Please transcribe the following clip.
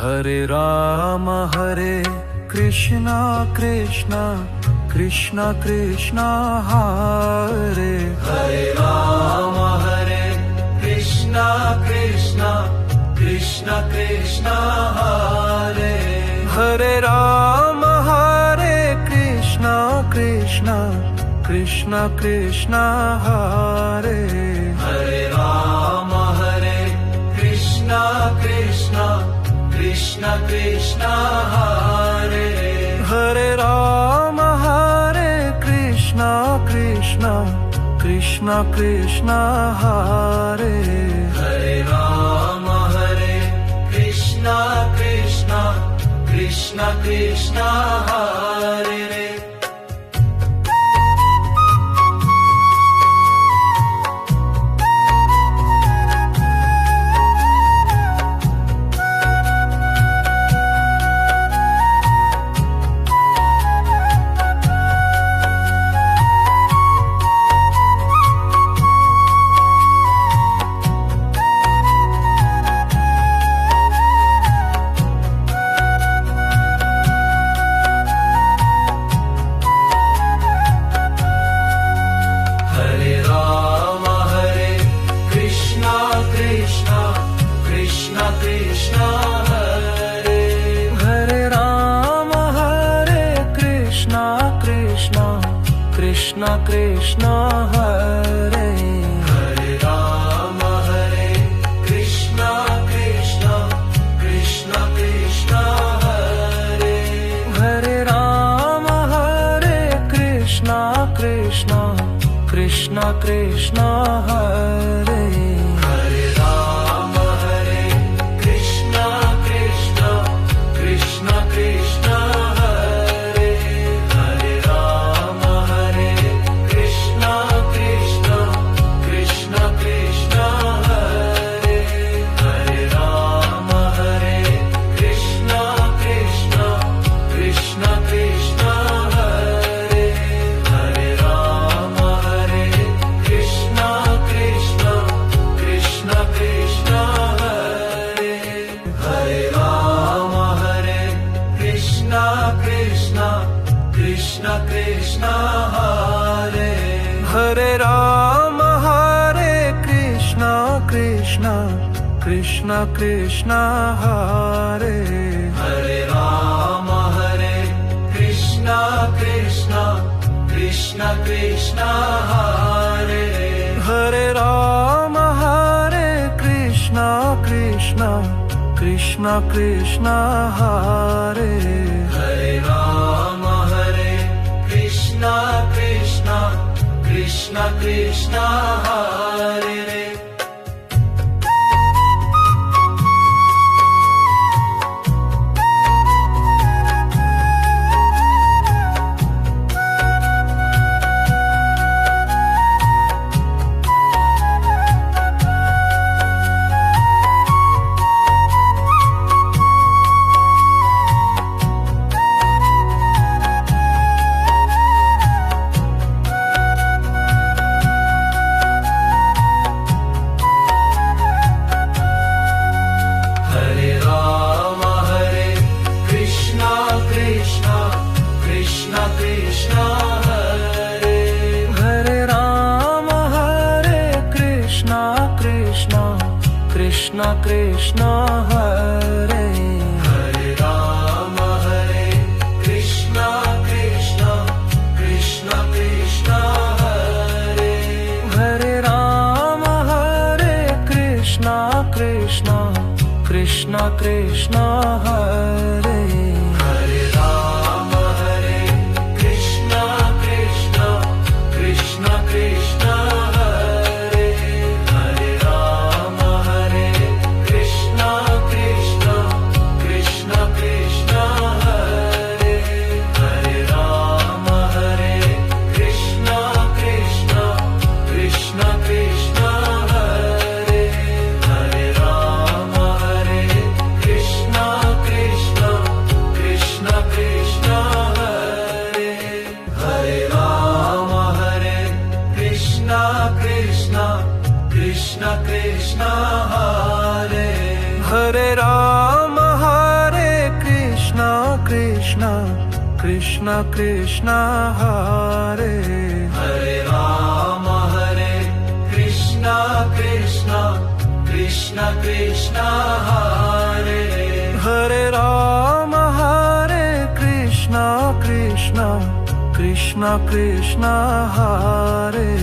Hare Krishna Krishna Krishna Krishna Hare Ram Hare Krishna Krishna Krishna Krishna Hare Ram Hare Krishna Krishna Krishna Krishna Hare Ram Hare Krishna Krishna Krishna Krishna Hare Ram Hare Krishna Krishna Krishna Krishna Hare Ram Hare Krishna Krishna Krishna Krishna Hare Krishna Krishna Hare Ram Hare Krishna Krishna Krishna Krishna Hare Ram Hare Krishna Krishna Krishna Krishna Hare Ram Hare Krishna Krishna Krishna Krishna Krishna Krishna Hare Ram Hare Krishna Krishna Krishna Krishna Hare Ram Hare Krishna Krishna Krishna Krishna Hare Ram Hare Krishna Krishna Krishna Krishna Hare Ram Hare Krishna Krishna Krishna Krishna Hare Krishna Krishna Hare Ram Hare Krishna Krishna Krishna Krishna Hare Ram Hare Krishna Krishna Krishna Krishna Hare Ram Hare Krishna Krishna Krishna Krishna Krishna Krishna Krishna Hare Hare Rama Hare Krishna Krishna Krishna Krishna Hare Hare Rama Hare Krishna Krishna Krishna Krishna Hare